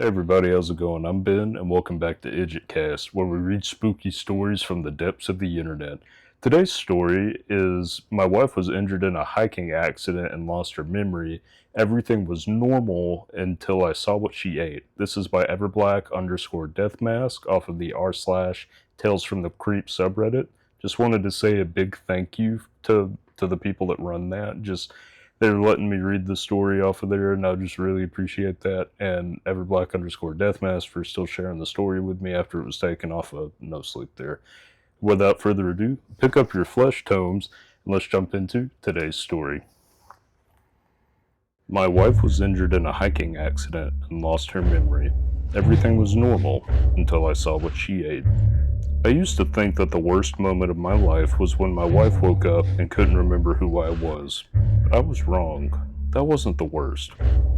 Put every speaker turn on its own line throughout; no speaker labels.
Hey everybody, how's it going? I'm Ben, and welcome back to IdjitCast, where we read spooky stories from the depths of the internet. Today's story is my wife was injured in a hiking accident and lost her memory. Everything was normal until I saw what she ate. This is by Everblack_Deathmask off of the r/ TalesFromTheCreeps subreddit. Just wanted to say a big thank you to the people that run that. They're letting me read the story off of there, and I just really appreciate that. And Everblack_Deathmask for still sharing the story with me after it was taken off of No Sleep there. Without further ado, pick up your flesh tomes and let's jump into today's story. My wife was injured in a hiking accident and lost her memory. Everything was normal until I saw what she ate. I used to think that the worst moment of my life was when my wife woke up and couldn't remember who I was. But I was wrong. That wasn't the worst.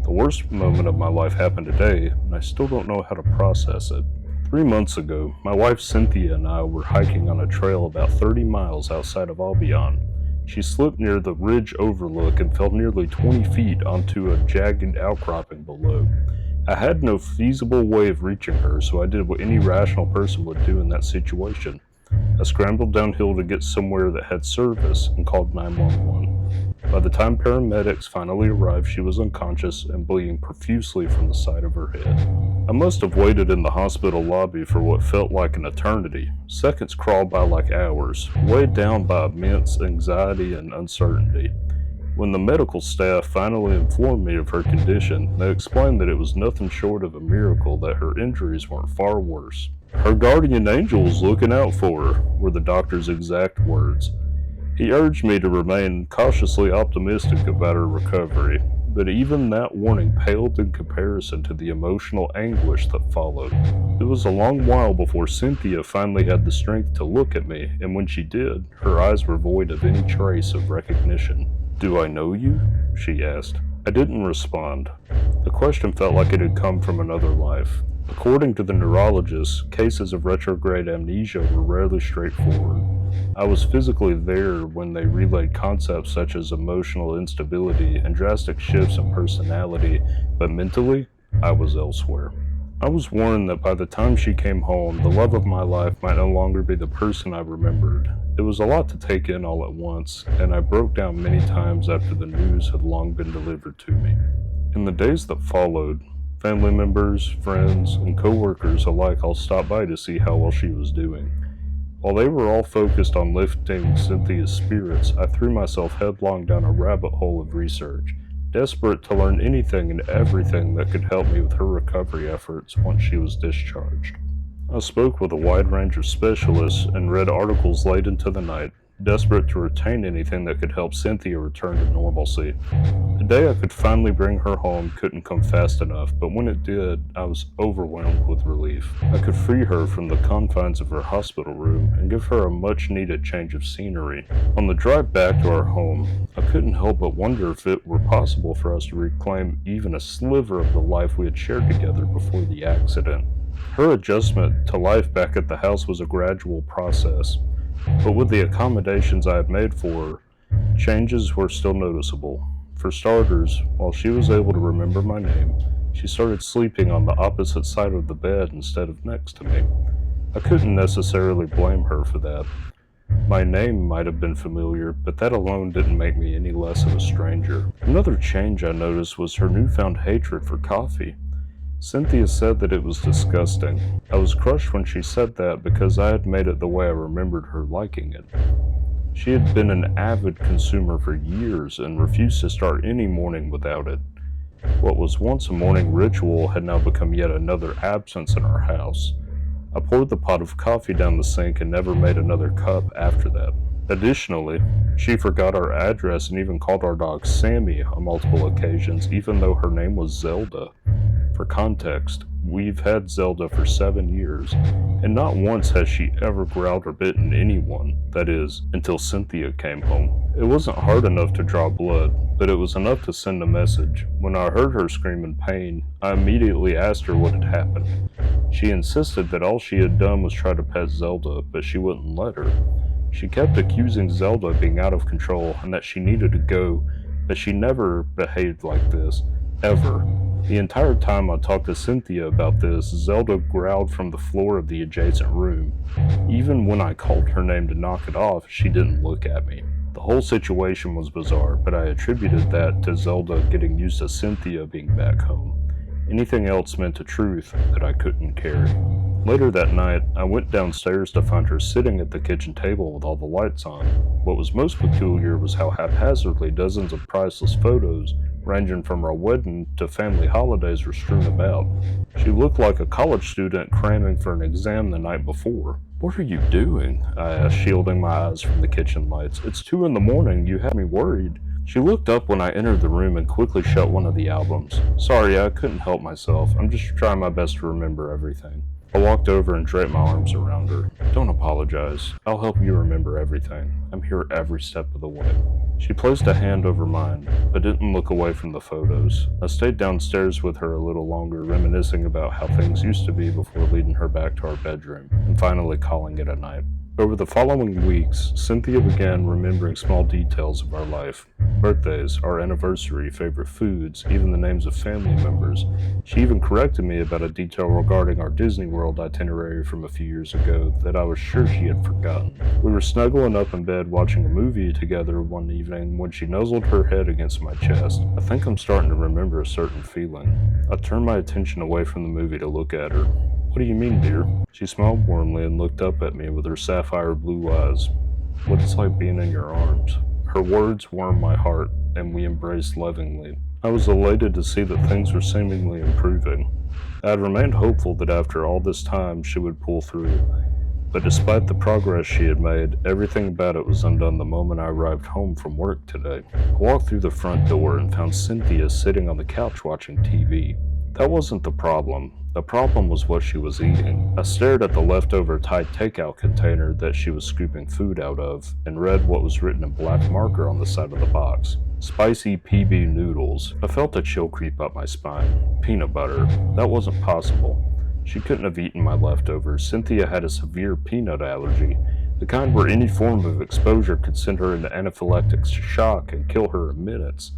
The worst moment of my life happened today, and I still don't know how to process it. 3 months ago, my wife Cynthia and I were hiking on a trail about 30 miles outside of Albion. She slipped near the ridge overlook and fell nearly 20 feet onto a jagged outcropping below. I had no feasible way of reaching her, so I did what any rational person would do in that situation. I scrambled downhill to get somewhere that had service and called 911. By the time paramedics finally arrived, she was unconscious and bleeding profusely from the side of her head. I must have waited in the hospital lobby for what felt like an eternity. Seconds crawled by like hours, weighed down by immense anxiety and uncertainty. When the medical staff finally informed me of her condition, they explained that it was nothing short of a miracle that her injuries weren't far worse. "Her guardian angel is looking out for her," were the doctor's exact words. He urged me to remain cautiously optimistic about her recovery, but even that warning paled in comparison to the emotional anguish that followed. It was a long while before Cynthia finally had the strength to look at me, and when she did, her eyes were void of any trace of recognition. "Do I know you?" she asked. I didn't respond. The question felt like it had come from another life. According to the neurologist, cases of retrograde amnesia were rarely straightforward. I was physically there when they relayed concepts such as emotional instability and drastic shifts in personality, but mentally, I was elsewhere. I was warned that by the time she came home, the love of my life might no longer be the person I remembered. It was a lot to take in all at once, and I broke down many times after the news had long been delivered to me. In the days that followed, family members, friends, and co-workers alike all stopped by to see how well she was doing. While they were all focused on lifting Cynthia's spirits, I threw myself headlong down a rabbit hole of research, desperate to learn anything and everything that could help me with her recovery efforts once she was discharged. I spoke with a wide range of specialists and read articles late into the night, desperate to retain anything that could help Cynthia return to normalcy. The day I could finally bring her home couldn't come fast enough, but when it did, I was overwhelmed with relief. I could free her from the confines of her hospital room and give her a much-needed change of scenery. On the drive back to our home, I couldn't help but wonder if it were possible for us to reclaim even a sliver of the life we had shared together before the accident. Her adjustment to life back at the house was a gradual process, but with the accommodations I had made for her, changes were still noticeable. For starters, while she was able to remember my name, she started sleeping on the opposite side of the bed instead of next to me. I couldn't necessarily blame her for that. My name might have been familiar, but that alone didn't make me any less of a stranger. Another change I noticed was her newfound hatred for coffee. Cynthia said that it was disgusting. I was crushed when she said that because I had made it the way I remembered her liking it. She had been an avid consumer for years and refused to start any morning without it. What was once a morning ritual had now become yet another absence in our house. I poured the pot of coffee down the sink and never made another cup after that. Additionally, she forgot our address and even called our dog Sammy on multiple occasions, even though her name was Zelda. For context, we've had Zelda for 7 years, and not once has she ever growled or bitten anyone, that is, until Cynthia came home. It wasn't hard enough to draw blood, but it was enough to send a message. When I heard her scream in pain, I immediately asked her what had happened. She insisted that all she had done was try to pet Zelda, but she wouldn't let her. She kept accusing Zelda of being out of control and that she needed to go, but she never behaved like this, ever. The entire time I talked to Cynthia about this, Zelda growled from the floor of the adjacent room. Even when I called her name to knock it off, she didn't look at me. The whole situation was bizarre, but I attributed that to Zelda getting used to Cynthia being back home. Anything else meant a truth that I couldn't carry. Later that night, I went downstairs to find her sitting at the kitchen table with all the lights on. What was most peculiar was how haphazardly dozens of priceless photos, ranging from our wedding to family holidays, were strewn about. She looked like a college student cramming for an exam the night before. "What are you doing?" I asked, shielding my eyes from the kitchen lights. "It's 2 in the morning. You have me worried." She looked up when I entered the room and quickly shut one of the albums. "Sorry, I couldn't help myself. I'm just trying my best to remember everything." I walked over and draped my arms around her. "Don't apologize. I'll help you remember everything. I'm here every step of the way." She placed a hand over mine, but didn't look away from the photos. I stayed downstairs with her a little longer, reminiscing about how things used to be before leading her back to our bedroom, and finally calling it a night. Over the following weeks, Cynthia began remembering small details of our life. Birthdays, our anniversary, favorite foods, even the names of family members. She even corrected me about a detail regarding our Disney World itinerary from a few years ago that I was sure she had forgotten. We were snuggling up in bed watching a movie together one evening when she nuzzled her head against my chest. I think I'm starting to remember a certain feeling. I turned my attention away from the movie to look at her. "What do you mean, dear?" She smiled warmly and looked up at me with her sapphire blue eyes. "What it's like being in your arms." Her words warmed my heart, and we embraced lovingly. I was elated to see that things were seemingly improving. I had remained hopeful that after all this time she would pull through. But despite the progress she had made, everything about it was undone the moment I arrived home from work today. I walked through the front door and found Cynthia sitting on the couch watching TV. That wasn't the problem. The problem was what she was eating. I stared at the leftover Thai takeout container that she was scooping food out of and read what was written in black marker on the side of the box. "Spicy PB noodles." I felt a chill creep up my spine. Peanut butter. That wasn't possible. She couldn't have eaten my leftovers. Cynthia had a severe peanut allergy, the kind where any form of exposure could send her into anaphylactic shock and kill her in minutes.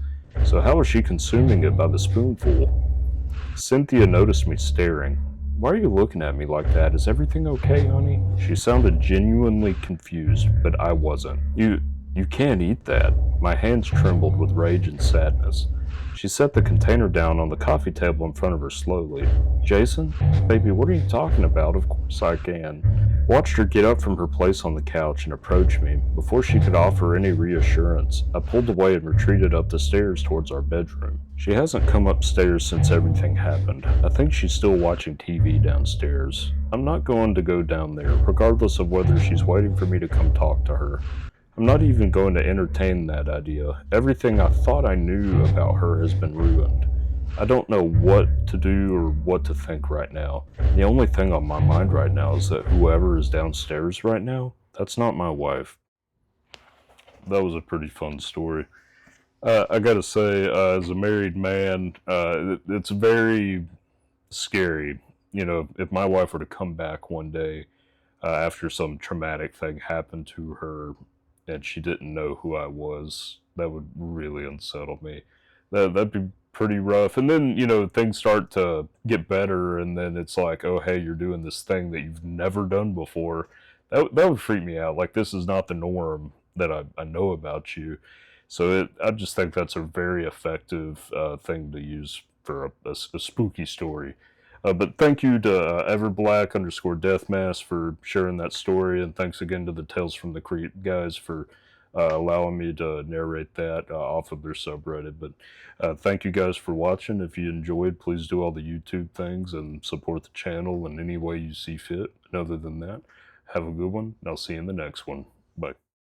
So how was she consuming it by the spoonful? Cynthia noticed me staring. "Why are you looking at me like that? Is everything okay, honey?" She sounded genuinely confused, but I wasn't. You can't eat that." My hands trembled with rage and sadness. She set the container down on the coffee table in front of her slowly. "Jason? Baby, what are you talking about? Of course I can." Watched her get up from her place on the couch and approach me. Before she could offer any reassurance, I pulled away and retreated up the stairs towards our bedroom. She hasn't come upstairs since everything happened. I think she's still watching TV downstairs. I'm not going to go down there, regardless of whether she's waiting for me to come talk to her. I'm not even going to entertain that idea. Everything I thought I knew about her has been ruined. I don't know what to do or what to think right now. The only thing on my mind right now is that whoever is downstairs right now, that's not my wife. That was a pretty fun story. I gotta say, as a married man, it's very scary. You know, if my wife were to come back one day after some traumatic thing happened to her and she didn't know who I was, that would really unsettle me. That'd be pretty rough. And then, you know, things start to get better, and then it's like, oh, hey, you're doing this thing that you've never done before. That would freak me out. Like, this is not the norm that I know about you. So I just think that's a very effective thing to use for a spooky story. But thank you to Everblack underscore Deathmask for sharing that story, and thanks again to the Tales from the Creep guys for allowing me to narrate that off of their subreddit. But thank you guys for watching. If you enjoyed, please do all the YouTube things and support the channel in any way you see fit. And other than that, have a good one, and I'll see you in the next one. Bye.